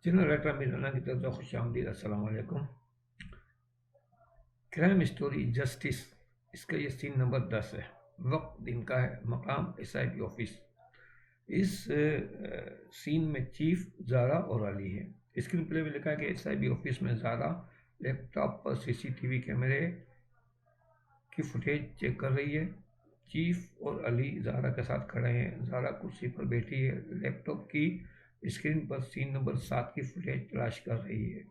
General writer मिराना की तरफ से खुश आमदीद। अस्सलाम वालेकुम। क्राइम स्टोरी जस्टिस, इसका ये सीन नंबर 10 है। वक्त दिन का है, मकाम SIB ऑफिस। इस सीन में चीफ, ज़ारा और अली है। स्क्रीन प्ले में लिखा है कि SIB ऑफिस में ज़ारा लैपटॉप पर CCTV कैमरे की फुटेज चेक कर रही है। चीफ और अली ज़ारा के साथ खड़े हैं। ज़ारा कुर्सी पर बैठी है, लैपटॉप की स्क्रीन पर सीन नंबर 7 की फुटेज तलाश कर रही है।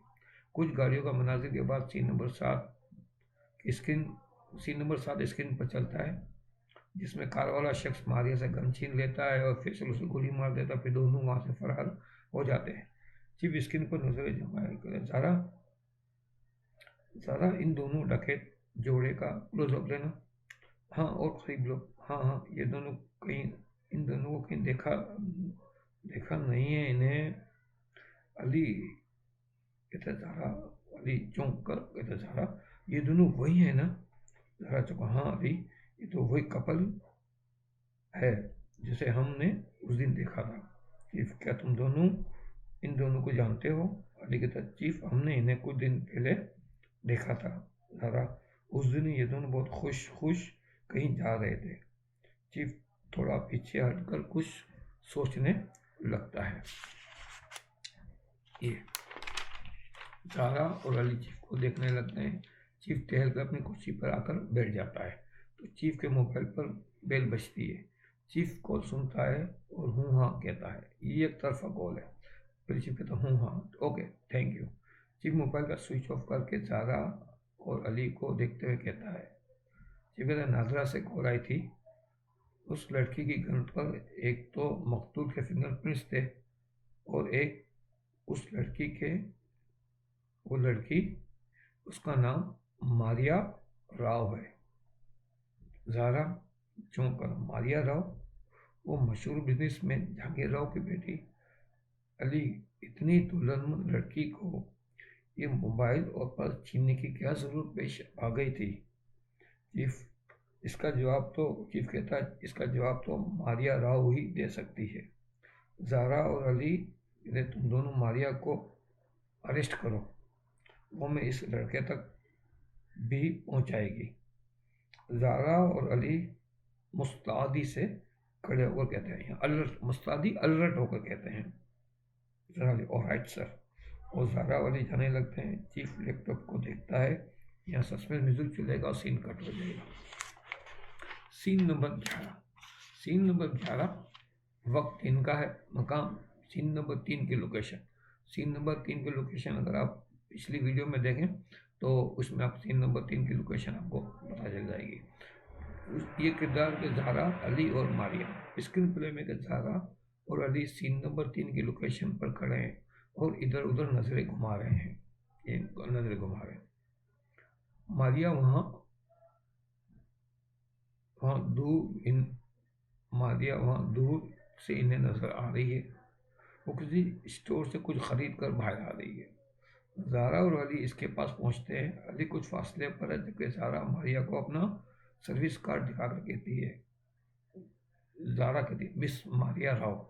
कुछ गाड़ियों का मनाजिर के बाद सीन नंबर 7 स्क्रीन पर चलता है, जिसमें कार वाला शख्स मारिया से गन छीन लेता है और फिर उसे गोली मार देता है। फिर दोनों वहां से फरार हो जाते हैं। चीफ स्क्रीन पर नजर जमाए, ज़ारा इन दोनों डकैत जोड़े का क्लोजअप लेना। हाँ, और करीब लो। हाँ हाँ, ये दोनों कहीं, इन दोनों को कहीं देखा देखा नहीं है इन्हें। अली कहते ज़ारा, अली चौंक कर कहते ज़ारा, ये दोनों वही है ना? ज़ारा चौंका, हाँ अली, ये तो वही कपल है जिसे हमने उस दिन देखा था। चीफ, क्या तुम दोनों इन दोनों को जानते हो? अली कहता, चीफ, हमने इन्हें कुछ दिन पहले देखा था। ज़ारा, उस दिन ये दोनों बहुत खुश खुश कहीं जा रहे थे। चीफ थोड़ा पीछे हटकर कुछ सोचने लगता है। ये ज़ारा और अली चीफ को देखने लगते हैं। चीफ टहल कर अपनी कुर्सी पर आकर बैठ जाता है तो चीफ के मोबाइल पर बेल बजती है। चीफ कॉल सुनता है और हूँ हाँ कहता है। ये एक तरफा कॉल है। फिर चीफ कहता हूँ हाँ, okay, thank you. Chief mobile का स्विच ऑफ करके ज़ारा और अली को देखते हुए कहता है। चीफ कहता है, नाजरा से कॉल आई थी। उस लड़की की गन पर एक तो मकतूल के फिंगरप्रिंट्स थे और एक उस लड़की के, वो लड़की, उसका नाम मारिया राव है। ज़ारा चौंक कर, मारिया राव? वो मशहूर बिजनेसमैन जहांगीर राव की बेटी? अली, इतनी दुल्हन लड़की को ये मोबाइल और पर्स छीनने की क्या जरूरत पेश आ गई थी? चीफ, इसका जवाब तो चीफ कहता है, इसका जवाब तो मारिया राव ही दे सकती है। ज़ारा और अली, तुम दोनों मारिया को अरेस्ट करो, वो मैं इस लड़के तक भी पहुंचाएगी। ज़ारा और अली मुस्तादी से खड़े होकर कहते हैं, यहाँ अलर्ट, मुस्तादी अलर्ट होकर कहते हैं। ज़रा, ऑलराइट सर। और ज़ारा वाली जाने लगते हैं। चीफ लैपटॉप को देखता है, यहाँ सस्पेंस म्यूजिक चलेगा और सीन कट हो जाएगा। सीन नंबर 11, वक्त इनका है, मकाम सीन नंबर 3 की लोकेशन। सीन नंबर 3 की लोकेशन अगर आप पिछली वीडियो में देखें तो उसमें आप सीन नंबर 3 की लोकेशन आपको पता चल जाएगी। ये किरदार के ज़ारा, अली और मारिया। स्क्रीन प्ले में ज़ारा और अली सीन नंबर 3 की लोकेशन पर खड़े हैं और इधर उधर नजरें घुमा रहे हैं। ये नजरें घुमा रहे हैं। मारिया वहाँ वहाँ दूर इन मारिया वहाँ दूर से इन्हें नजर आ रही है। वो किसी स्टोर से कुछ खरीद कर बाहर आ रही है। ज़ारा और अली इसके पास पहुंचते हैं। अली कुछ फासले पर है, जबकि ज़ारा मारिया को अपना सर्विस कार्ड दिखाकर कहती है। ज़ारा कहती है, मिस मारिया राव,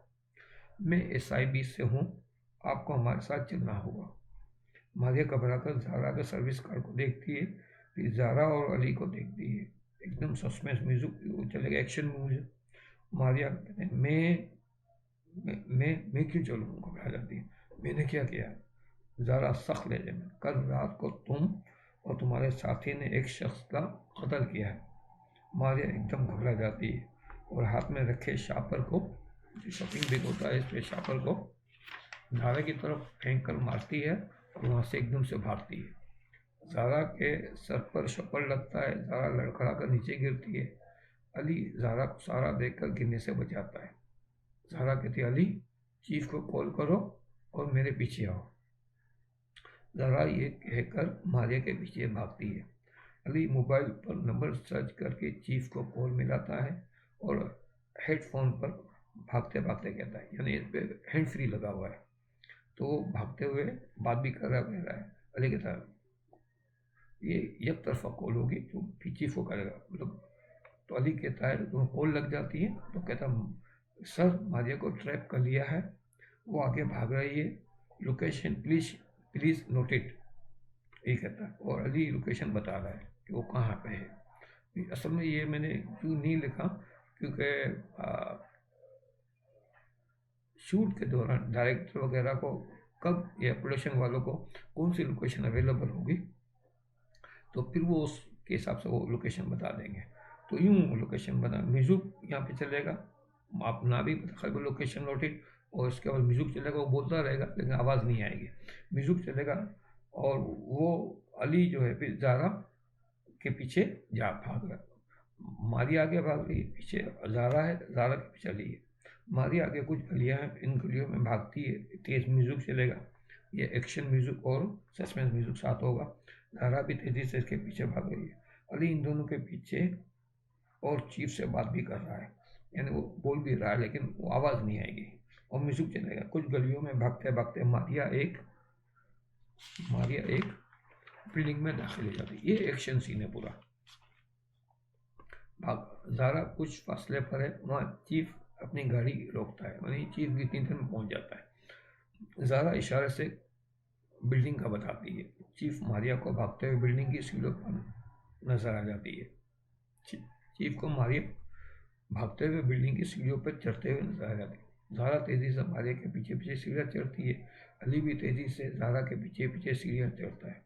मैं SIB से हूँ, आपको हमारे साथ चलना होगा। मारिया घबराकर ज़ारा के सर्विस कार्ड को देखती है, फिर ज़ारा और अली को देखती है। एकदम सस्पेंस म्यूजिक चलेगा, एक्शन म्यूजिक। मारिया कहते हैं, मैं क्यों चलूँ? घबरा जाती है, मैंने क्या किया? ज़ारा सख्त लहजे में, कल रात को तुम और तुम्हारे साथी ने एक शख्स का कत्ल किया है। मारिया एकदम घबरा जाती है और हाथ में रखे शापर को, जो शॉपिंग बैग होता है, इस पे शापर को ज़ारा की तरफ फेंक कर मारती है और वहाँ से एकदम से भागती है। ज़ारा के सर पर शपर लगता है। ज़ारा लड़खड़ा कर नीचे गिरती है। अली ज़ारा को सहारा देकर गिरने से बचाता है। ज़ारा कहती है, अली, चीफ को कॉल करो और मेरे पीछे आओ। ज़ारा ये कहकर मारिया के पीछे भागती है। अली मोबाइल पर नंबर सर्च करके चीफ को कॉल मिलाता है और हेडफोन पर भागते भागते कहता है, यानी इस पे हैंड फ्री लगा हुआ है तो वो भागते हुए बात भी कर रहा है। अली कहता है, ये एक तरफा कॉल होगी तो चीफ को करेगा, मतलब। तो अली कहता है, तो कॉल लग जाती है तो कहता, सर, मारिया को ट्रैप कर लिया है, वो आगे भाग रही है location please please note it, ये कहता है, और अली लोकेशन बता रहा है कि वो कहाँ पे है। असल में ये मैंने क्यों नहीं लिखा, क्योंकि शूट के दौरान डायरेक्टर वगैरह को कब या प्रोडक्शन वालों को कौन सी लोकेशन अवेलेबल होगी, तो फिर वो उसके हिसाब से वो लोकेशन बता देंगे। तो यूँ लोकेशन बना, म्यूजिक यहाँ पे चलेगा, आप ना भी बता लोकेशन नोटेड, और इसके बाद म्यूजिक चलेगा, वो बोलता रहेगा लेकिन आवाज़ नहीं आएगी, म्यूजिक चलेगा। और वो अली जो है फिर ज़ारा के पीछे जा भाग रहा, मारिया आगे भाग रही है, पीछे ज़ारा है, ज़ारा के पीछे अली है। मारिया आगे कुछ गलियाँ हैं, इन गलियों में भागती है, तेज़ म्यूजिक चलेगा, ये एक्शन म्यूजिक और सस्पेंस म्यूजिक साथ होगा। ज़ारा भी तेज़ी से इसके पीछे भाग रही है, अली इन दोनों के पीछे और चीफ से बात भी कर रहा है, यानी वो बोल भी रहा है लेकिन वो आवाज़ नहीं आएगी, और म्यूजिक चलेगा। कुछ गलियों में भागते भागते मारिया एक बिल्डिंग में दाखिल हो जाती है। ये एक्शन सीन है पूरा। ज़ारा कुछ फासले पर है, वहाँ चीफ अपनी गाड़ी रोकता है, वहीं चीफ भी इतनी देर में पहुँच जाता है। ज़ारा इशारे से बिल्डिंग का बताती है, चीफ मारिया को भागते हुए बिल्डिंग की सीढ़ियों पर नजर आ जाती है। चीफ को मारिया भागते हुए बिल्डिंग की सीढ़ियों पर चढ़ते हुए नजर आ जाती है। ज़ारा तेजी से मारिया के पीछे पीछे सीढ़ियाँ चढ़ती है, अली भी तेजी से ज़ारा के पीछे पीछे सीढ़ियाँ चढ़ता है।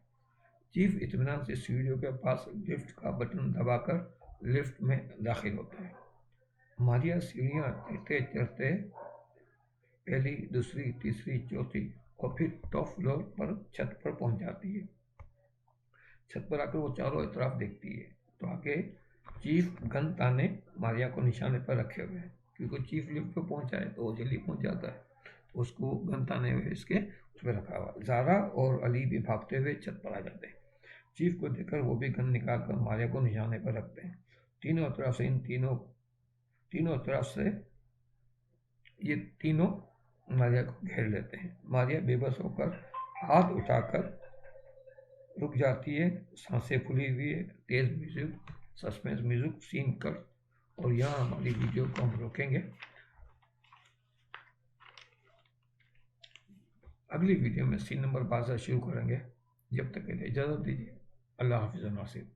चीफ इत्मीनान से सीढ़ियों के पास लिफ्ट का बटन दबाकर लिफ्ट में दाखिल होता है। मारिया सीढ़ियाँ चढ़ते चढ़ते पहली, दूसरी, तीसरी, चौथी और फिर टॉप फ्लोर पर छत पर पहुंच जाती है। छत पर आकर वो चारों तरफ देखती है तो आगे चीफ गन ताने मारिया को निशाने पर रखे हुए हैं, क्योंकि चीफ लिफ्ट पर पहुंचा है तो वो जल्दी पहुंच जाता है, तो उसको गन ताने हुए इसके उस पर रखा हुआ। ज़ारा और अली भी भागते हुए छत पर आ जाते हैं। चीफ को देखकर वो भी गन निकाल कर मारिया को निशाने पर रखते हैं। तीनों तरफ से ये तीनों मारिया को घेर लेते हैं। मारिया बेबस होकर हाथ उठाकर रुक जाती है, सांसें फूली हुई है, तेज म्यूजिक, सस्पेंस म्यूजिक सीन कर। और यहाँ हमारी वीडियो को हम रोकेंगे, अगली वीडियो में सीन नंबर 12 शुरू करेंगे। जब तक के लिए इजाज़त दीजिए। अल्लाह हाफिज़ नासिर।